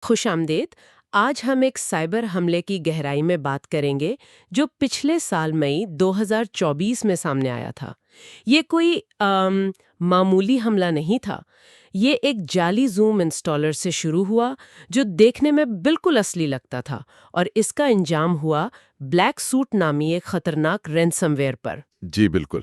خوش آمدید۔ آج ہم ایک سائبر حملے کی گہرائی میں بات کریں گے جو پچھلے سال مئی 2024 میں سامنے آیا تھا۔ یہ کوئی معمولی حملہ نہیں تھا۔ یہ ایک جعلی زوم انسٹالر سے شروع ہوا جو دیکھنے میں بالکل اصلی لگتا تھا، اور اس کا انجام ہوا بلیک سوٹ نامی ایک خطرناک رینسم ویئر پر۔ جی بالکل۔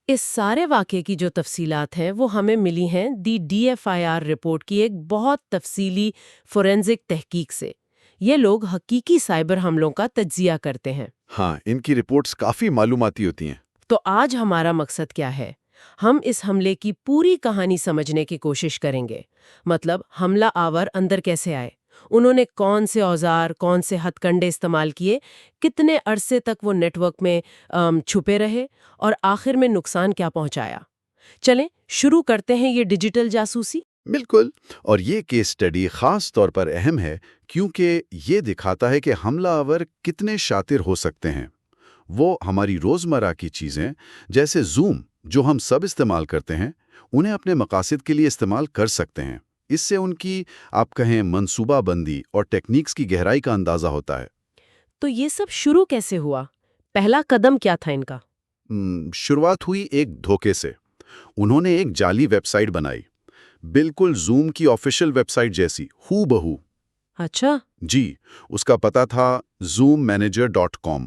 اس سارے واقعے کی جو تفصیلات ہیں وہ ہمیں ملی ہیں دی DFIR رپورٹ کی ایک بہت تفصیلی فورینزک تحقیق سے۔ یہ لوگ حقیقی سائبر حملوں کا تجزیہ کرتے ہیں۔ ہاں، ان کی رپورٹس کافی معلوماتی ہوتی ہیں۔ تو آج ہمارا مقصد کیا ہے؟ ہم اس حملے کی پوری کہانی سمجھنے کی کوشش کریں گے۔ مطلب حملہ آور اندر کیسے آئے، انہوں نے کون سے اوزار، کون سے ہتھ کنڈے استعمال کیے، کتنے عرصے تک وہ نیٹ ورک میں چھپے رہے، اور آخر میں نقصان کیا پہنچایا۔ چلیں شروع کرتے ہیں یہ ڈیجیٹل جاسوسی۔ بالکل، اور یہ کیس اسٹڈی خاص طور پر اہم ہے کیونکہ یہ دکھاتا ہے کہ حملہ آور کتنے شاطر ہو سکتے ہیں۔ وہ ہماری روزمرہ کی چیزیں جیسے زوم جو ہم سب استعمال کرتے ہیں، انہیں اپنے مقاصد کے لیے استعمال کر سکتے ہیں۔ اس سے ان کی آپ کہیں منصوبہ بندی اور ٹیکنیکس کی گہرائی کا اندازہ ہوتا ہے۔ تو یہ سب شروع کیسے ہوا؟ پہلا قدم کیا تھا ان کا؟ شروعات ہوئی ایک دھوکے سے۔ انہوں نے ایک جعلی ویب سائٹ بنائی، بالکل زوم کی آفیشیل ویب سائٹ جیسی ہو بہو۔ اچھا۔ جی، اس کا پتہ تھا zoommanager.com۔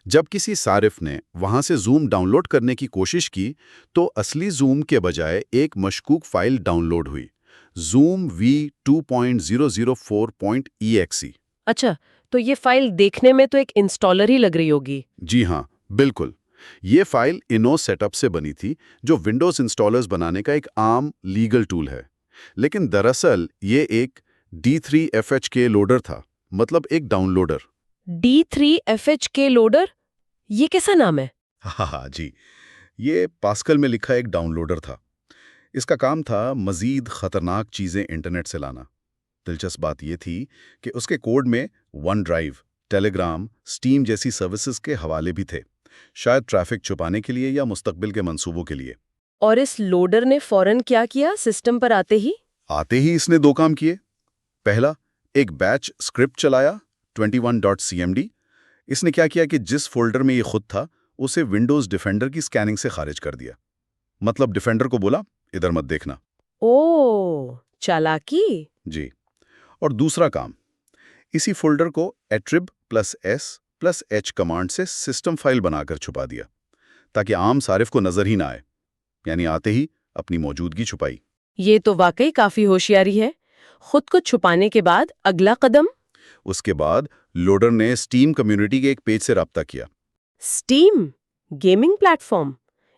جب کسی صارف نے وہاں سے زوم ڈاؤن لوڈ کرنے کی کوشش کی تو اصلی زوم کے بجائے ایک مشکوک فائل ڈاؤن لوڈ ہوئی، zoom v2.004.exe۔ اچھا، تو یہ فائل دیکھنے میں تو ایک انسٹالر ہی لگ رہی ہوگی۔ جی ہاں، بالکل۔ یہ فائل انو سیٹ اپ سے بنی تھی جو ونڈوز انسٹالرز بنانے کا ایک عام لیگل ٹول ہے، لیکن دراصل یہ ایک D3FHK لوڈر تھا، مطلب ایک ڈاؤن لوڈر۔ D3FHK لوڈر، یہ کیسا نام ہے؟ ہاں جی، یہ پاسکل میں لکھا ایک ڈاؤن لوڈر تھا۔ اس کا کام تھا مزید خطرناک چیزیں انٹرنیٹ سے لانا۔ دلچسپ بات یہ تھی کہ اس کے کوڈ میں ون ڈرائیو، ٹیلی گرام، اسٹیم جیسی سروسز کے حوالے بھی تھے، شاید ٹریفک چھپانے کے لیے یا مستقبل کے منصوبوں کے لیے۔ اور اس لوڈر نے فوراً کیا کیا سسٹم پر آتے ہی؟ اس نے دو کام کیے۔ پہلا، ایک بیچ اسکرپٹ چلایا 21.cmd۔ اس نے کیا کیا کہ جس فولڈر میں یہ خود تھا اسے ونڈوز ڈیفینڈر کی سکیننگ سے خارج کر دیا۔ مطلب ڈیفینڈر کو بولا ادھر مت دیکھنا۔ اوہ، چالاکی۔ جی، اور دوسرا کام، اسی فولڈر کو attrib+s+h کمانڈ سے سسٹم فائل بنا کر چھپا دیا تاکہ عام صارف کو نظر ہی نہ آئے، یعنی آتے ہی اپنی موجودگی چھپائی۔ یہ تو واقعی کافی ہوشیاری ہے۔ خود کو چھپانے کے بعد اگلا قدم؟ اس کے بعد لوڈر نے اسٹیم کمیونٹی کے ایک پیج سے رابطہ کیا۔ اسٹیم گیمنگ پلیٹ فارم،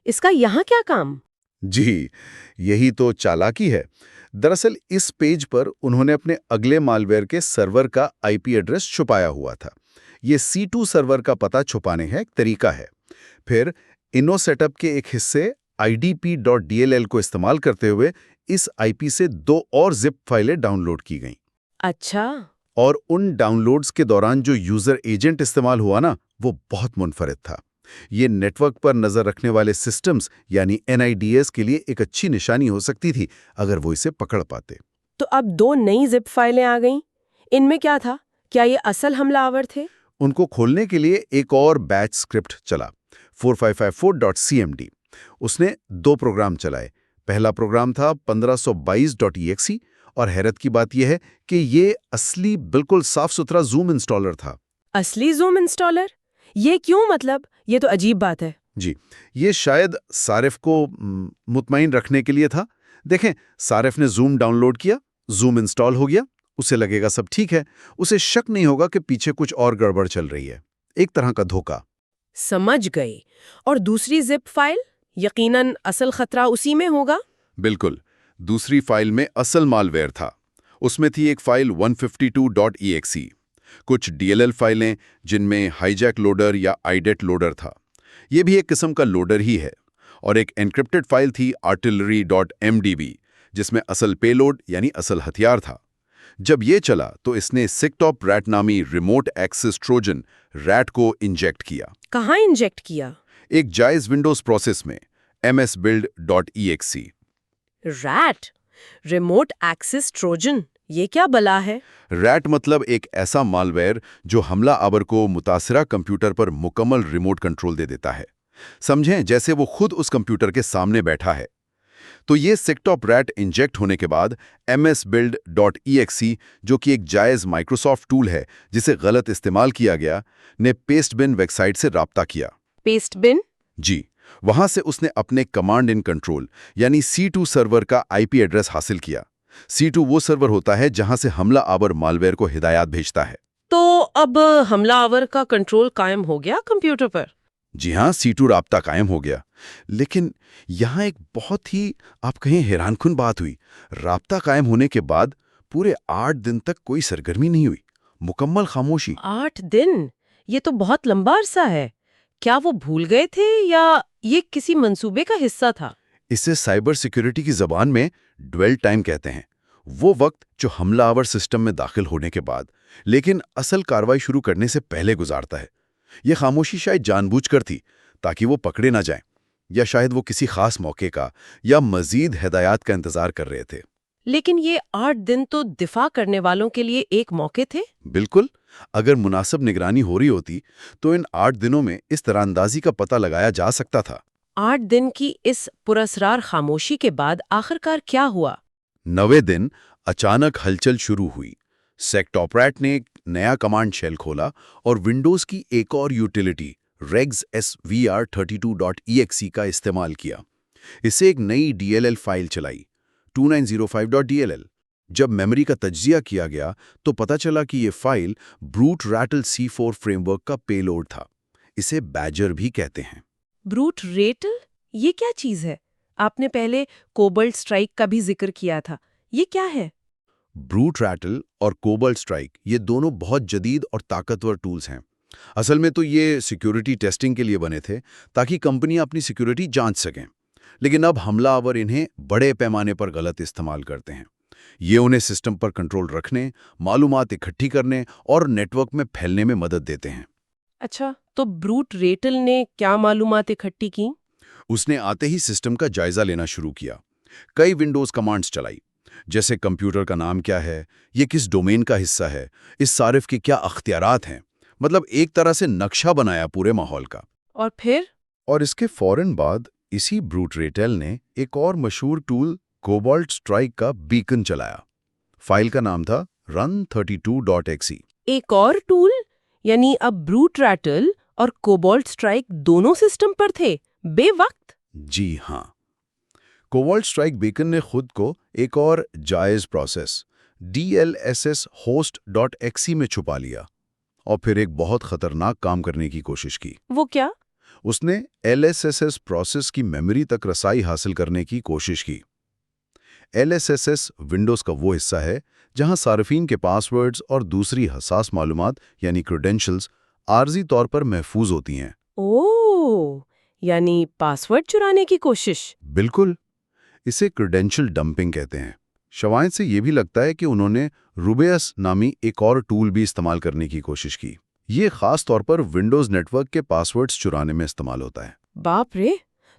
اس کا یہاں کیا کام؟ جی، یہی تو چالاکی ہے۔ دراصل اس پیج پر انہوں نے اپنے اگلے مالویئر کے سرور کا IP ایڈریس چھپایا ہوا تھا۔ یہ C2 سرور کا پتہ چھپانے کا ایک طریقہ ہے۔ پھر انو سیٹ اپ کے ایک حصے idp.dll کو استعمال کرتے ہوئے اس IP سے دو اور زپ فائلیں ڈاؤن لوڈ کی گئیں۔ اچھا۔ اور ان ڈاؤن لوڈز کے دوران جو یوزر ایجنٹ استعمال ہوا نا، وہ بہت منفرد تھا۔ یہ نیٹ ورک پر نظر رکھنے والے سسٹمز یعنی NIDS کے لیے ایک اچھی نشانی ہو سکتی تھی اگر وہ اسے پکڑ پاتے۔ تو اب دو نئی زپ فائلیں آ گئیں، ان میں کیا تھا؟ کیا یہ اصل حملہ آور تھے؟ ان کو کھولنے کے لیے ایک اور بیچ اسکرپٹ چلا 4554.cmd۔ اس نے دو پروگرام چلائے۔ پہلا پروگرام تھا 1522.exe، اور حیرت کی بات یہ ہے کہ یہ اصلی بالکل صاف ستھرا زوم انسٹالر تھا۔ اصلی زوم انسٹالر؟ یہ کیوں؟ مطلب یہ تو عجیب بات ہے۔ جی، یہ شاید صارف کو مطمئن رکھنے کے لیے تھا۔ دیکھیں، صارف نے زوم ڈاؤن لوڈ کیا، زوم انسٹال ہو گیا، اسے لگے گا سب ٹھیک ہے، اسے شک نہیں ہوگا کہ پیچھے کچھ اور گڑبڑ چل رہی ہے۔ ایک طرح کا دھوکہ۔ سمجھ گئی۔ اور دوسری زپ فائل؟ یقیناً اصل خطرہ اسی میں ہوگا۔ بالکل، دوسری فائل میں اصل مال ویئر تھا۔ اس میں تھی ایک فائل 152.exe، کچھ DLL فائلیں جن میں ہائی جیک لوڈر یا IDET لوڈر تھا، یہ بھی ایک قسم کا لوڈر ہی ہے، اور ایک انکرپٹڈ فائل تھی artillery.mdb جس میں اصل پے لوڈ یعنی اصل ہتھیار تھا۔ جب یہ چلا تو اس نے سیکٹاپ ریٹ نامی ریموٹ ایکسس ٹروجن ریٹ کو انجیکٹ کیا۔ کہاں انجیکٹ کیا؟ ایک جائز ونڈوز پروسیس میں msbuild.exe۔ ریٹ، ریموٹ ایکسس ٹروجن، یہ کیا بلا ہے؟ ریٹ مطلب ایک ایسا مالویئر جو حملہ آور کو متاثرہ کمپیوٹر پر مکمل ریموٹ کنٹرول دے دیتا ہے. سمجھیں جیسے وہ خود اس کمپیوٹر کے سامنے بیٹھا ہے. تو یہ سیکٹاپ ریٹ انجیکٹ ہونے کے بعد msbuild.exe جو کہ ایک جائز مائکروسافٹ ٹول ہے جسے غلط استعمال کیا گیا نے پیسٹ بن ویب سائٹ سے رابطہ کیا. پیسٹ بن؟ جی، وہاں سے اس نے اپنے کمانڈ ان کنٹرول یعنی C2 سرور کا IP ایڈریس حاصل کیا. C2 وہ سرور ہوتا ہے جہاں سے حملہ آور مالویئر کو ہدایات بھیجتا ہے. تو اب حملہ آور کا کنٹرول قائم ہو گیا کمپیوٹر پر؟ جی ہاں، C2 رابطہ قائم ہو گیا. لیکن یہاں ایک بہت ہی آپ کہیں حیران کن بات ہوئی. رابطہ قائم ہونے کے بعد پورے 8 دن تک کوئی سرگرمی نہیں ہوئی. مکمل خاموشی. 8 دن؟ یہ تو بہت لمبا عرصہ ہے. کیا وہ بھول گئے تھے یا یہ کسی منصوبے کا حصہ تھا؟ اسے سائبر سیکیورٹی کی زبان میں ڈویل ٹائم کہتے ہیں. وہ وقت جو حملہ آور سسٹم میں داخل ہونے کے بعد لیکن اصل کارروائی شروع کرنے سے پہلے گزارتا ہے. یہ خاموشی شاید جان بوجھ کر تھی تاکہ وہ پکڑے نہ جائیں، یا شاید وہ کسی خاص موقع کا یا مزید ہدایات کا انتظار کر رہے تھے. لیکن یہ 8 دن تو دفاع کرنے والوں کے لیے ایک موقع تھے. بالکل. اگر مناسب نگرانی ہو رہی ہوتی تو ان 8 دنوں میں اس طرح اندازی کا پتہ لگایا جا سکتا تھا. 8 دن کی اس پراسرار خاموشی کے بعد آخرکار کیا ہوا؟ 9ویں دن اچانک ہلچل شروع ہوئی. سیکٹاپریٹ نے ایک نیا کمانڈ شیل کھولا اور ونڈوز کی ایک اور یوٹیلیٹی regs svr32.exe کا استعمال کیا. اسے ایک نئی DLL فائل چلائی 2905.dll. جب میموری کا تجزیہ کیا گیا تو پتہ چلا کہ یہ file Brute Ratel C4 framework کا پے لوڈ تھا. اسے بیجر بھی کہتے ہیں. Brute Ratel? یہ کیا چیز ہے؟ آپ نے پہلے کوبلٹ اسٹرائک کا بھی ذکر کیا تھا. یہ کیا ہے؟ بروٹ ریٹل اور کوبلٹ اسٹرائک یہ دونوں بہت جدید اور طاقتور ٹولز ہیں. اصل میں تو یہ سیکیورٹی ٹیسٹنگ کے لیے بنے تھے تاکہ کمپنیاں اپنی سیکیورٹی جانچ سکیں. لیکن اب حملہ آور انہیں بڑے پیمانے پر غلط استعمال کرتے ہیں. یہ انہیں سسٹم پر کنٹرول رکھنے، معلومات اکٹھی کرنے اور نیٹ ورک میں پھیلنے میں مدد دیتے ہیں. اچھا، تو بروٹ ریٹل نے کیا معلومات اکٹھی کی؟ اس نے آتے ہی سسٹم کا جائزہ لینا شروع کیا. کئی ونڈوز کمانڈز چلائی، جیسے کمپیوٹر کا نام کیا ہے، یہ کس ڈومین کا حصہ ہے، اس صارف کے کیا اختیارات ہیں. مطلب ایک طرح سے نقشہ بنایا پورے ماحول کا. اور پھر؟ اور اس کے فوراً بعد اسی بروٹ ریٹل نے ایک اور مشہور ٹول کوبالٹ اسٹرائک کا بیکن چلایا. فائل کا نام تھا run32.exe. ایک اور ٹول؟ یعنی اب بروٹ ریٹل اور کوبالٹ اسٹرائک دونوں سسٹم پر تھے بے وقت؟ جی ہاں. کوبالٹ اسٹرائک بیکن نے خود کو ایک اور جائز پروسیس DLSS host.exe میں چھپا لیا اور پھر ایک بہت خطرناک کام کرنے کی کوشش کی. وہ کیا؟ اس نے LSSS پروسیس کی میموری تک رسائی حاصل کرنے کی کوشش کی. LSSS ونڈوز کا وہ حصہ ہے جہاں صارفین کے پاس ورڈز اور دوسری حساس معلومات یعنی کریڈینشلز عارضی طور پر محفوظ ہوتی ہیں. اوہ، یعنی پاس ورڈ چرانے کی کوشش؟ بالکل. اسے کریڈینشل ڈمپنگ کہتے ہیں. شواہد سے یہ بھی لگتا ہے کہ انہوں نے روبیس نامی ایک اور ٹول بھی استعمال کرنے کی کوشش کی. یہ خاص طور پر ونڈوز نیٹ ورک کے پاس ورڈز چرانے میں استعمال ہوتا ہے. باپ رے!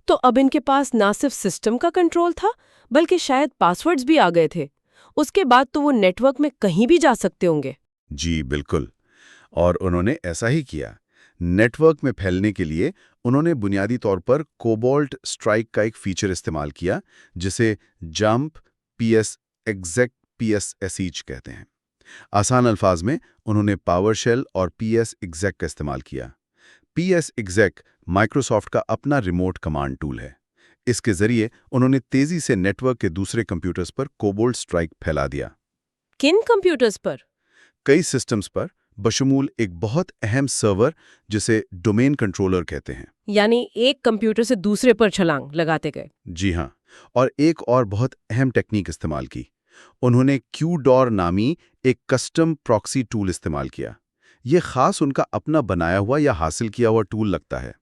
تو اب ان کے پاس نہ صرف سسٹم کا کنٹرول تھا بلکہ شاید پاس ورڈز بھی آ گئے تھے. اس کے بعد تو وہ نیٹ ورک میں کہیں بھی جا سکتے ہوں گے. جی بالکل. اور انہوں نے ایسا ہی کیا. نیٹ ورک میں پھیلنے کے لیے انہوں نے بنیادی طور پر کوبالٹ اسٹرائک کا ایک فیچر استعمال کیا جسے جمپ PS exec PSSH کہتے ہیں. آسان الفاظ میں انہوں نے پاور شیل اور PS exec کا استعمال کیا. PS exec مائکروسافٹ کا اپنا ریموٹ کمانڈ ٹول ہے. اس کے ذریعے انہوں نے تیزی سے نیٹ ورک کے دوسرے کمپیوٹرز پر کوبالٹ اسٹرائک پھیلا دیا. کن کمپیوٹرز پر؟ کئی سسٹمز پر، بشمول ایک بہت اہم سرور جسے ڈومین کنٹرولر کہتے ہیں. یعنی ایک کمپیوٹر سے دوسرے پر چھلانگ لگاتے گئے. جی ہاں. اور ایک اور بہت اہم ٹیکنیک استعمال کی. انہوں نے QDOR نامی ایک کسٹم پراکسی ٹول استعمال کیا. یہ خاص ان کا اپنا بنایا ہوا یا حاصل کیا ہوا ٹول لگتا ہے.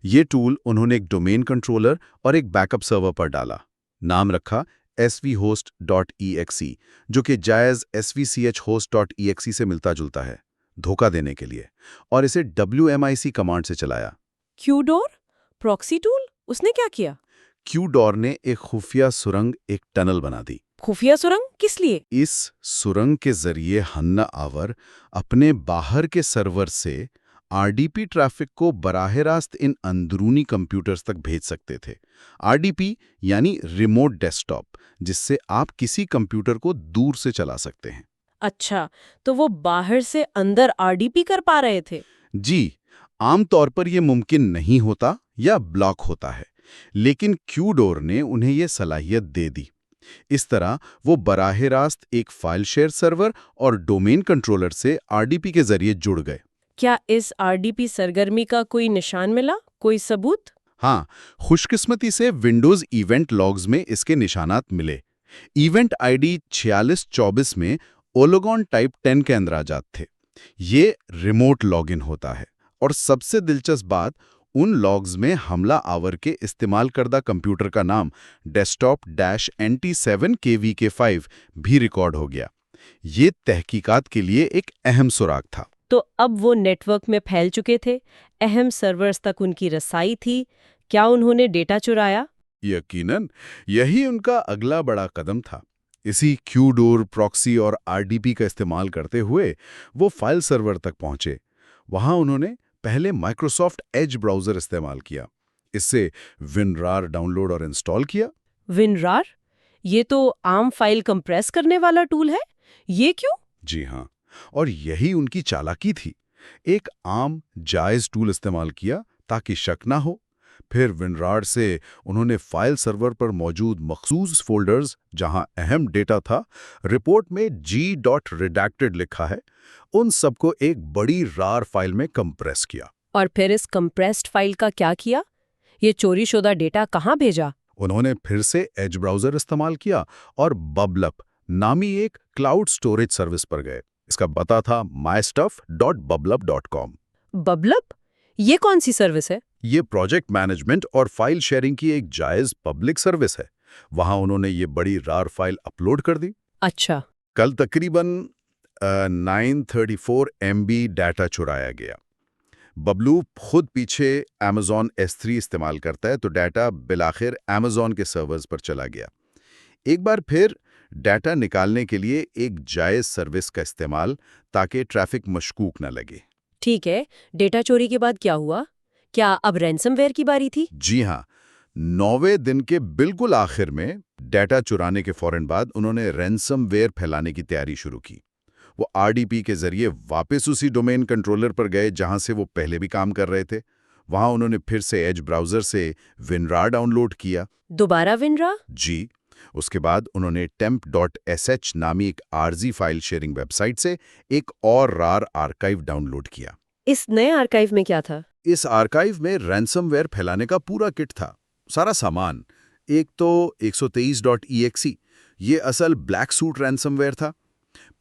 یہ ٹول انہوں نے ایک ڈومین کنٹرولر اور ایک بیک اپ سرور پر ڈالا. نام رکھا svhost.exe جو کہ جائز svch host.exe سے ملتا جلتا ہے دھوکہ دینے کے لیے، اور اسے WMIC کمانڈ سے چلایا. QDOR proxy tool? اس نے کیا کیا؟ QDOR نے ایک خفیہ سرنگ، ایک ٹنل بنا دی. خفیہ سرنگ کس لیے؟ اس سرنگ کے ذریعے حملہ آور اپنے باہر کے سرور سے آر ڈی پی ٹریفک کو براہ راست ان اندرونی کمپیوٹرز تک بھیج سکتے تھے۔ آر ڈی پی یعنی ریموٹ ڈیسک ٹاپ، جس سے آپ کسی کمپیوٹر کو دور سے چلا سکتے ہیں۔ اچھا، تو وہ باہر سے اندر آر ڈی پی کر پا رہے تھے؟ جی، عام طور پر یہ ممکن نہیں ہوتا یا بلاک ہوتا ہے، لیکن کیو ڈور نے انہیں یہ صلاحیت دے دی۔ اس طرح وہ براہ راست ایک فائل شیئر سرور اور ڈومین کنٹرولر سے آر ڈی پی کے ذریعے جڑ گئے۔ کیا اس آر ڈی پی سرگرمی کا کوئی نشان ملا، کوئی ثبوت؟ ہاں، خوش قسمتی سے ونڈوز ایونٹ لاگز میں اس کے نشانات ملے۔ ایونٹ آئی ڈی 4624 میں اولوگون ٹائپ 10 کے اندراجات تھے۔ یہ ریموٹ لاگ ان ہوتا ہے، اور سب سے دلچسپ بات، ان لاگز میں حملہ آور کے استعمال کردہ کمپیوٹر کا نام desktop-NT7KVK5 بھی ریکارڈ ہو گیا۔ یہ تحقیقات کے لیے ایک اہم سراغ تھا۔ تو اب وہ نیٹ ورک میں پھیل چکے تھے، اہم سرورز تک ان کی رسائی تھی۔ کیا انہوں نے ڈیٹا چرایا؟ یقیناً یہی ان کا اگلا بڑا قدم تھا۔ اسی کیو ڈور، پراکسی اور آر ڈی پی کا استعمال کرتے ہوئے وہ فائل سرور تک پہنچے۔ وہاں انہوں نے پہلے مائکروسافٹ ایج براؤزر استعمال کیا۔ اس سے WinRAR ڈاؤن لوڈ اور انسٹال کیا۔ WinRAR؟ یہ تو عام فائل کمپریس کرنے والا ٹول ہے، یہ کیوں؟ جی ہاں، اور یہی ان کی چالاکی تھی۔ ایک عام جائز ٹول استعمال کیا تاکہ شک نہ ہو۔ پھر WinRAR سے انہوں نے فائل سرور پر موجود مخصوص فولڈرز جہاں اہم ڈیٹا تھا، رپورٹ میں G.redacted لکھا ہے، ان سب کو ایک بڑی RAR فائل میں کمپریس کیا۔ اور پھر اس کمپریسڈ فائل کا کیا کیا؟ یہ چوری شدہ ڈیٹا کہاں بھیجا؟ انہوں نے پھر سے ایج براؤزر استعمال کیا اور ببلپ نامی ایک کلاؤڈ سٹوریج سروس پر گئے۔ اس کا پتہ تھا mystuff.bubblup.com۔ ببلپ؟ یہ کون سی سروس ہے؟ یہ پروجیکٹ مینجمنٹ اور فائل شیئرنگ کی ایک جائز پبلک سروس ہے۔ وہاں انہوں نے یہ بڑی RAR فائل اپلوڈ کر دی۔ اچھا۔ کل تقریباً 934 MB ڈیٹا چرایا گیا۔ ببلو خود پیچھے Amazon S3 استعمال کرتا ہے، تو ڈیٹا بالآخر Amazon کے سرورز پر چلا گیا۔ ایک بار پھر ڈیٹا نکالنے کے لیے ایک جائز سروس کا استعمال تاکہ ٹریفک مشکوک نہ لگے۔ ٹھیک ہے، ڈیٹا چوری کے بعد کیا ہوا؟ کیا اب رینسم ویئر کی باری تھی؟ جی ہاں، 9ویں دن کے بالکل آخر میں ڈیٹا چرانے کے فوراً بعد انہوں نے رینسم ویئر پھیلانے کی تیاری شروع کی۔ وہ آر ڈی پی کے ذریعے واپس اسی ڈومین کنٹرولر پر گئے جہاں سے وہ پہلے بھی کام کر رہے تھے۔ وہاں انہوں نے پھر سے ایج براؤزر سے WinRAR ڈاؤن لوڈ کیا۔ دوبارہ WinRAR؟ جی، اس کے بعد انہوں نے temp.sh نامی ایک عارضی فائل شیئرنگ ویب سائٹ سے ایک اور RAR آرکائیو ڈاؤن لوڈ کیا۔ اس نئے آرکائیو میں کیا تھا؟ اس آرکائیو میں رینسم ویئر پھیلانے کا پورا کٹ تھا، سارا سامان۔ ایک تو 123.exe، یہ اصل بلیک سوٹ رینسم ویئر تھا۔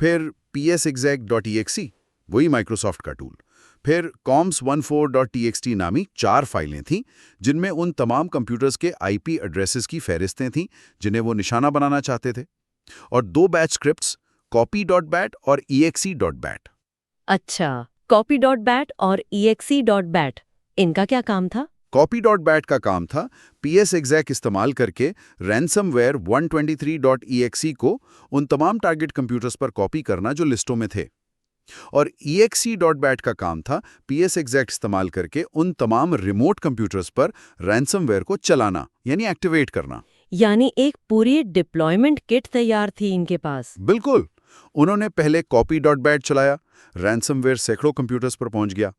پھر psexec.exe، وہی مائکروسافٹ کا ٹول۔ پھر coms14.txt نامی 4 فائلیں تھیں جن میں ان تمام کمپیوٹرز کے IP ایڈریسز کی فہرستیں تھیں جنہیں وہ نشانہ بنانا چاہتے تھے، اور 2 بیچ اسکرپٹس copy.bat اور exe.bat۔ اچھا، copy.bat اور exe.bat، ان کا کیا کام تھا؟ copy.bat کا کام تھا psexec استعمال کر کے رینسم ویئر 123.exe کو ان تمام ٹارگٹ کمپیوٹرز پر کاپی کرنا جو لسٹوں میں تھے، اور exe.bat کا کام تھا psexec استعمال کر کے ان تمام remote computers per ransom where کو چلانا یعنی ایکٹیویٹ کرنا۔ یعنی ایک پوری ڈپلائمنٹ کٹ تیار تھی ان کے پاس۔ بالکل، انہوں نے پہلے copy.bat چلایا، رینسم ویئر سینکڑوں کمپیوٹرز پر پہنچ گیا۔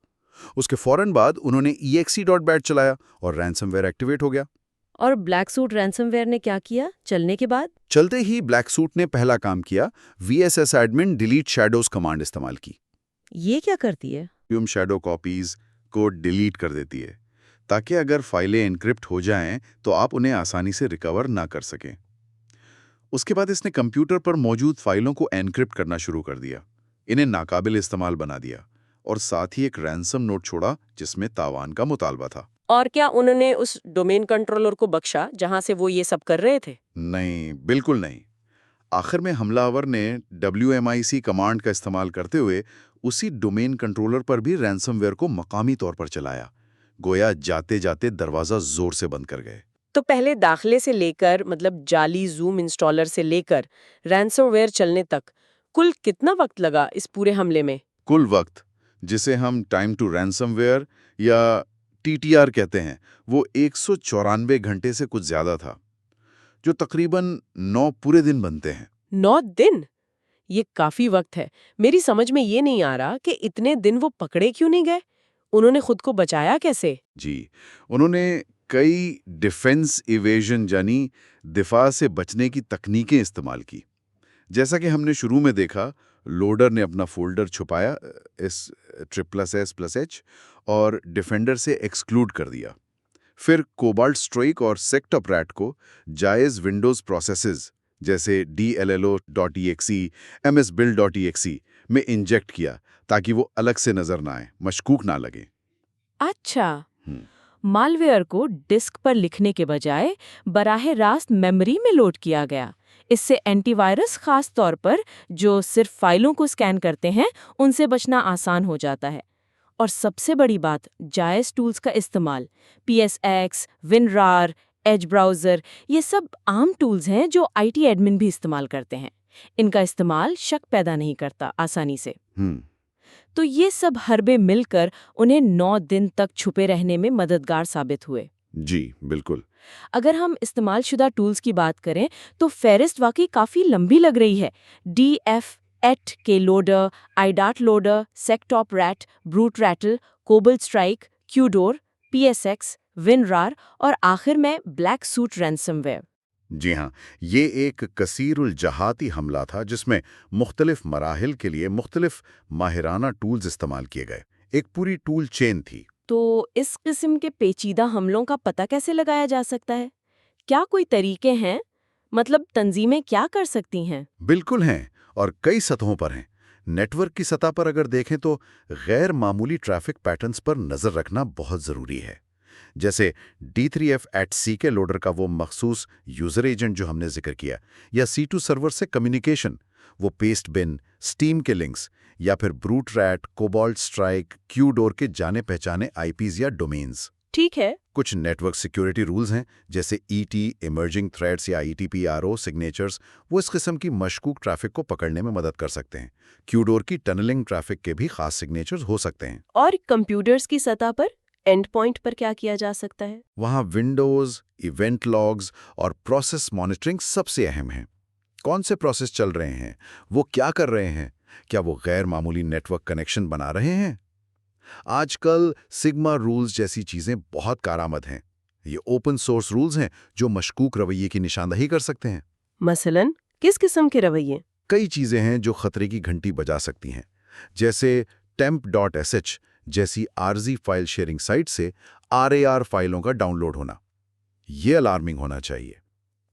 اس کے فوراً بعد انہوں نے exe.bat چلایا اور رینسم ویئر ایکٹیویٹ ہو گیا۔ اور بلیک سوٹ رینسم ویئر نے کیا کیا چلنے کے بعد؟ چلتے ہی بلیک سوٹ نے پہلا کام کیا، vssadmin ڈیلیٹ شیڈوز کمانڈ استعمال کی۔ یہ کیا کرتی ہے؟ شیڈو کاپیز کو ڈیلیٹ کر دیتی ہے تاکہ اگر فائلیں انکرپٹ ہو جائیں تو آپ انہیں آسانی سے ریکور نہ کر سکیں۔ اس کے بعد اس نے کمپیوٹر پر موجود فائلوں کو انکرپٹ کرنا شروع کر دیا، انہیں ناقابل استعمال بنا دیا، اور ساتھ ہی ایک رینسم نوٹ چھوڑا جس میں تاوان کا مطالبہ تھا۔ اور کیا انہوں نے اس ڈومین کنٹرولر کو بخشا جہاں سے وہ یہ سب کر رہے تھے؟ نہیں، بالکل نہیں۔ آخر میں حملہ آور نے WMIC کمانڈ کا استعمال کرتے ہوئے اسی ڈومین کنٹرولر پر بھی رینسم ویئر کو مقامی طور پر چلایا، گویا جاتے جاتے دروازہ زور سے بند کر گئے۔ تو پہلے داخلے سے لے کر مطلب جعلی زوم انسٹالر سے لے کر رینسم ویئر چلنے تک کل کتنا وقت لگا اس پورے حملے میں؟ کل وقت، جسے ہم ٹائم ٹو رینسم ویئر یا TTR کہتے ہیں، وہ 194 گھنٹے سے کچھ زیادہ تھا، جو تقریباً 9 پورے دن بنتے ہیں۔ 9 دن؟ یہ کافی وقت ہے۔ میری سمجھ میں یہ نہیں آ رہا کہ اتنے دن وہ پکڑے کیوں نہیں گئے؟ انہوں نے خود کو بچایا کیسے؟ جی، انہوں نے کئی ڈیفنس ایویژن یعنی دفاع سے بچنے کی تکنیکیں استعمال کی۔ جیسا کہ ہم نے شروع میں دیکھا، لوڈر نے اپنا فولڈر چھپایا S+S+H اور ڈیفینڈر سے ایکسکلوڈ کر دیا۔ پھر کوبالٹ اسٹرائک اور سیکٹوپریٹ کو جائز ونڈوز پروسیسز جیسے DLLO.exe، MSBuild.exe میں انجیکٹ کیا تاکہ وہ الگ سے نظر نہ آئیں، مشکوک نہ لگیں۔ اچھا، مالویئر کو ڈسک پر لکھنے کے بجائے براہ راست میموری میں لوڈ کیا گیا۔ اس سے اینٹی وائرس خاص طور پر جو صرف فائلوں کو اسکین کرتے ہیں ان سے بچنا آسان ہو جاتا ہے۔ اور سب سے بڑی بات، جائز ٹولز کا استعمال، PSX، WinRAR، ایج براؤزر، یہ سب عام ٹولز ہیں جو IT ایڈمن بھی استعمال کرتے ہیں۔ ان کا استعمال شک پیدا نہیں کرتا آسانی سے۔ تو یہ سب حربے مل کر انہیں 9 دن تک چھپے رہنے میں مددگار ثابت ہوئے۔ جی بالکل۔ اگر ہم استعمال شدہ ٹولز کی بات کریں تو فہرست واقعی کافی لمبی لگ رہی ہے۔ DF8 کے loader, IDAT loader, SectopRAT, Brute Ratel, Cobalt Strike, QDOR، PSX، WinRAR اور آخر میں بلیک سوٹ رینسم ویئر۔ جی ہاں، یہ ایک کثیر الجہاتی حملہ تھا جس میں مختلف مراحل کے لیے مختلف ماہرانہ ٹولز استعمال کیے گئے۔ ایک پوری ٹول چین تھی۔ تو اس قسم کے پیچیدہ حملوں کا پتہ کیسے لگایا جا سکتا ہے؟ کیا کوئی طریقے ہیں؟ مطلب تنظیمیں کیا کر سکتی ہیں؟ بالکل ہیں، اور کئی سطحوں پر ہیں۔ نیٹ ورک کی سطح پر اگر دیکھیں تو غیر معمولی ٹریفک پیٹرنز پر نظر رکھنا بہت ضروری ہے، جیسے D3F@C کے لوڈر کا وہ مخصوص یوزر ایجنٹ جو ہم نے ذکر کیا، یا C2 سرور سے کمیونیکیشن، وہ پیسٹ بن، اسٹیم کے لنکس، یا پھر بروٹ ریٹ، کوبالٹ اسٹرائک، QDOR کے جانے پہچانے IPs یا ڈومینز۔ ٹھیک ہے۔ کچھ نیٹ ورک سیکیورٹی رولز ہیں جیسے ET، ایمرجنگ تھریٹس یا ETPRO سگنیچرز، وہ اس قسم کی مشکوک ٹریفک کو پکڑنے میں مدد کر سکتے ہیں۔ QDOR کی ٹنلنگ ٹریفک کے بھی خاص سگنیچرز ہو سکتے ہیں۔ اور کمپیوٹرز کی سطح پر اینڈ پوائنٹ پر کیا کیا جا سکتا ہے؟ وہاں ونڈوز، ایونٹ لاگز اور پروسیس مانیٹرنگ سب سے اہم ہیں۔ کون سے پروسیس چل رہے ہیں، وہ کیا کر رہے ہیں، کیا وہ غیر معمولی نیٹ ورک کنیکشن بنا رہے ہیں؟ آج کل سگما رولز جیسی چیزیں بہت کارآمد ہیں۔ یہ اوپن سورس رولز ہیں جو مشکوک رویے کی نشاندہی کر سکتے ہیں۔ مثلاً کس قسم کے رویے؟ کئی چیزیں ہیں جو خطرے کی گھنٹی بجا سکتی ہیں، جیسے temp.sh جیسی عارضی فائل شیئرنگ سائٹ سے RAR فائلوں کا ڈاؤن لوڈ ہونا۔ یہ الارمنگ ہونا چاہیے۔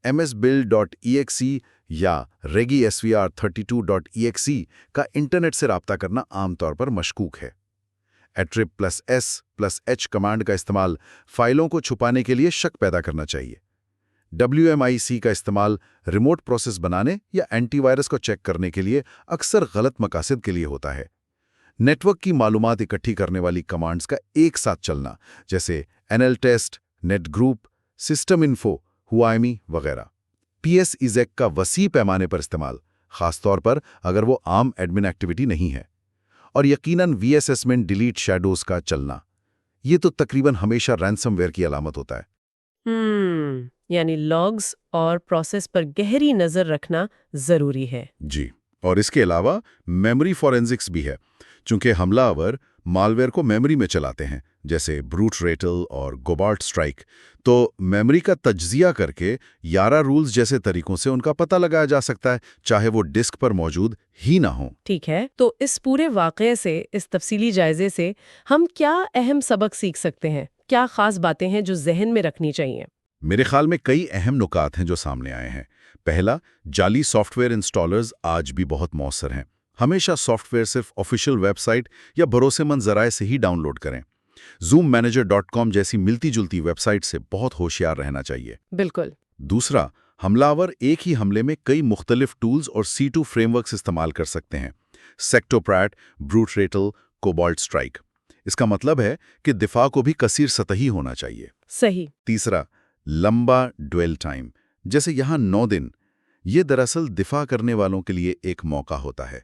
MSBuild.exe یا registrar32.exe کا انٹرنیٹ سے رابطہ کرنا عام طور پر مشکوک ہے۔ attrib+s+h کمانڈ کا استعمال فائلوں کو چھپانے کے لیے شک پیدا کرنا چاہیے۔ WMIC کا استعمال ریموٹ پروسیس بنانے یا اینٹی وائرس کو چیک کرنے کے لیے اکثر غلط مقاصد کے لیے ہوتا ہے۔ نیٹ ورک کی معلومات اکٹھی کرنے والی کمانڈز کا ایک ساتھ چلنا، جیسے nltest، netgroup، systeminfo، huami وغیرہ۔ PSExec کا وسیع پیمانے پر استعمال، خاص طور پر اگر وہ عام ایڈمن ایکٹیویٹی نہیں ہے۔ اور یقیناً VSS ڈیلیٹ شیڈوز کا چلنا، یہ تو تقریباً ہمیشہ رینسم ویئر کی علامت ہوتا ہے۔ یعنی لاگز اور پروسیس پر گہری نظر رکھنا ضروری ہے۔ جی، اور اس کے علاوہ میموری فورینزکس بھی ہے، چونکہ حملہ آور مالویئر کو میموری میں چلاتے ہیں، جیسے بروٹ ریٹل اور کوبالٹ اسٹرائک، تو میموری کا تجزیہ کر کے 11 رولز جیسے طریقوں سے ان کا پتہ لگایا جا سکتا ہے، چاہے وہ ڈسک پر موجود ہی نہ ہوں۔ ٹھیک ہے، تو اس پورے واقعے سے، اس تفصیلی جائزے سے ہم کیا اہم سبق سیکھ سکتے ہیں؟ کیا خاص باتیں ہیں جو ذہن میں رکھنی چاہیے؟ میرے خیال میں کئی اہم نکات ہیں جو سامنے آئے ہیں۔ پہلا، جعلی سافٹ ویئر انسٹالرز آج بھی بہت مؤثر ہیں۔ ہمیشہ سافٹ ویئر صرف آفیشیل ویب سائٹ یا بھروسے مند ذرائع سے ہی ڈاؤن لوڈ کریں۔ ZoomManager.com جیسی ملتی جلتی ویب سائٹ سے بہت ہوشیار رہنا چاہیے۔ بالکل۔ دوسرا، حملہ آور ایک ہی حملے میں کئی مختلف ٹولز اور C2 فریم ورکس استعمال کر سکتے ہیں، سیکٹوپریٹ، بروٹ ریٹل، کوبالٹ اسٹرائک۔ اس کا مطلب ہے کہ دفاع کو بھی کثیر سطحی ہونا چاہیے۔ صحیح۔ تیسرا، لمبا ڈویل ٹائم، جیسے یہاں 9 دن، یہ دراصل دفاع کرنے والوں کے لیے ایک موقع ہوتا ہے۔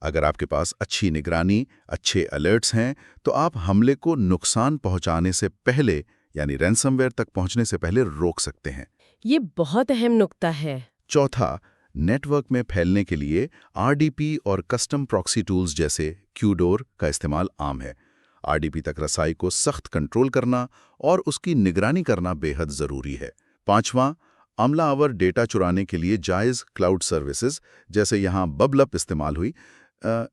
اگر آپ کے پاس اچھی نگرانی، اچھے الرٹس ہیں، تو آپ حملے کو نقصان پہنچانے سے پہلے، یعنی رینسم ویئر تک پہنچنے سے پہلے روک سکتے ہیں۔ یہ بہت اہم نقطہ ہے۔ چوتھا، نیٹ ورک میں پھیلنے کے لیے RDP اور کسٹم پراکسی ٹولز جیسے QDOR کا استعمال عام ہے۔ RDP تک رسائی کو سخت کنٹرول کرنا اور اس کی نگرانی کرنا بے حد ضروری ہے۔ پانچواں، عملہ آور ڈیٹا چرانے کے لیے جائز کلاؤڈ سروسز، جیسے یہاں ببل اپ استعمال ہوئی،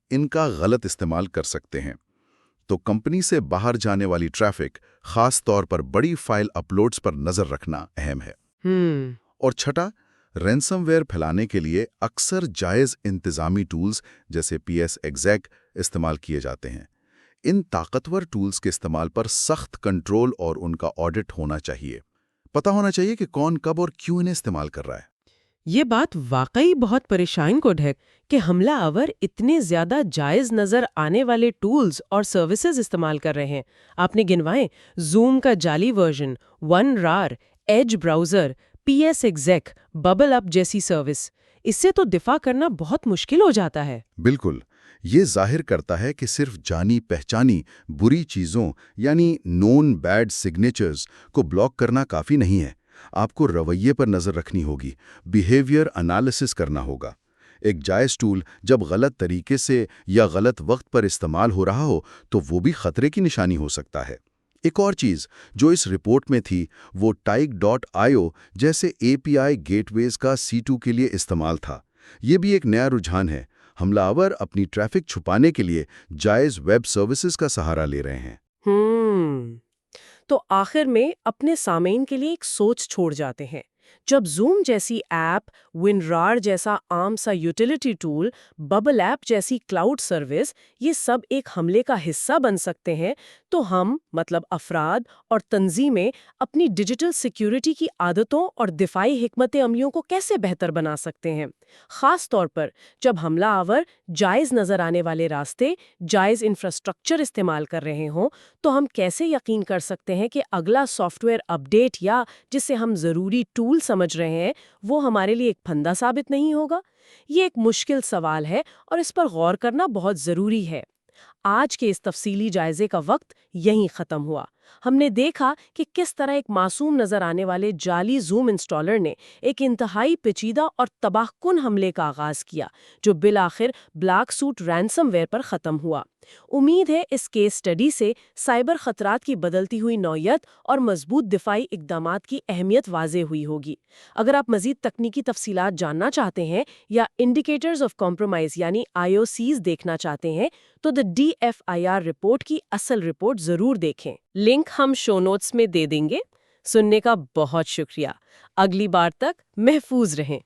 ان کا غلط استعمال کر سکتے ہیں۔ تو کمپنی سے باہر جانے والی ٹریفک، خاص طور پر بڑی فائل اپلوڈز پر نظر رکھنا اہم ہے۔ اور چھٹا، رینسم ویئر پھیلانے کے لیے اکثر جائز انتظامی ٹولز جیسے PS exec استعمال کیے جاتے ہیں۔ ان طاقتور ٹولز کے استعمال پر سخت کنٹرول اور ان کا آڈٹ ہونا چاہیے۔ پتہ ہونا چاہیے کہ کون کب اور کیوں انہیں استعمال کر رہا ہے۔ یہ بات واقعی بہت پریشان کن ہے کہ حملہ آور اتنے زیادہ جائز نظر آنے والے ٹولز اور سروسز استعمال کر رہے ہیں۔ آپ نے گنوائے، زوم کا جعلی version, OneRAR، Edge browser, PS exec، bubble up جیسی سروس۔ اس سے تو دفاع کرنا بہت مشکل ہو جاتا ہے۔ بالکل، یہ ظاہر کرتا ہے کہ صرف جانی پہچانی بری چیزوں یعنی نون بیڈ سگنیچرز کو بلاک کرنا کافی نہیں ہے۔ آپ کو رویے پر نظر رکھنی ہوگی، بیہیویئر انالیسس کرنا ہوگا۔ ایک جائز ٹول جب غلط طریقے سے یا غلط وقت پر استعمال ہو رہا ہو تو وہ بھی خطرے کی نشانی ہو سکتا ہے۔ ایک اور چیز جو اس رپورٹ میں تھی وہ Tyke.io جیسے API گیٹ ویز کا C2 کے لیے استعمال تھا۔ یہ بھی ایک نیا رجحان ہے۔ حملہ آور اپنی ٹریفک چھپانے کے لیے جائز ویب سروسز کا سہارا لے رہے ہیں۔ تو آخر میں اپنے سامعین کے لیے ایک سوچ چھوڑ جاتے ہیں۔ جب زوم جیسی ایپ، WinRAR جیسا عام سا یوٹیلیٹی ٹول، ببل ایپ جیسی کلاؤڈ سروس، یہ سب ایک حملے کا حصہ بن سکتے ہیں، تو ہم مطلب افراد اور تنظیمیں اپنی ڈیجیٹل سیکیورٹی کی عادتوں اور دفاعی حکمت عملیوں کو کیسے بہتر بنا سکتے ہیں؟ خاص طور پر جب حملہ آور جائز نظر آنے والے راستے، جائز انفراسٹرکچر استعمال کر رہے ہوں، تو ہم کیسے یقین کر سکتے ہیں کہ اگلا سافٹ ویئر اپ ڈیٹ یا جسے ہم ضروری ٹول سمجھ رہے ہیں وہ ہمارے لیے ایک پھندا ثابت نہیں ہوگا؟ یہ ایک مشکل سوال ہے اور اس پر غور کرنا بہت ضروری ہے۔ آج کے اس تفصیلی جائزے کا وقت یہیں ختم ہوا۔ ہم نے دیکھا کہ کس طرح ایک معصوم نظر آنے والے جعلی زوم انسٹالر نے ایک انتہائی پیچیدہ اور تباہ کن حملے کا آغاز کیا، جو بالآخر بلیک سوٹ رینسم ویئر پر ختم ہوا۔ امید ہے اس کیس سٹڈی سے سائبر خطرات کی بدلتی ہوئی نوعیت اور مضبوط دفاعی اقدامات کی اہمیت واضح ہوئی ہوگی۔ اگر آپ مزید تکنیکی تفصیلات جاننا چاہتے ہیں یا انڈیکیٹرز آف کمپرومائز یعنی IOCs دیکھنا چاہتے ہیں تو دی DFIR رپورٹ کی اصل رپورٹ ضرور دیکھیں۔ لنک ہم شو نوٹس میں دے دیں گے۔ سننے کا بہت شکریہ۔ اگلی بار تک محفوظ رہیں۔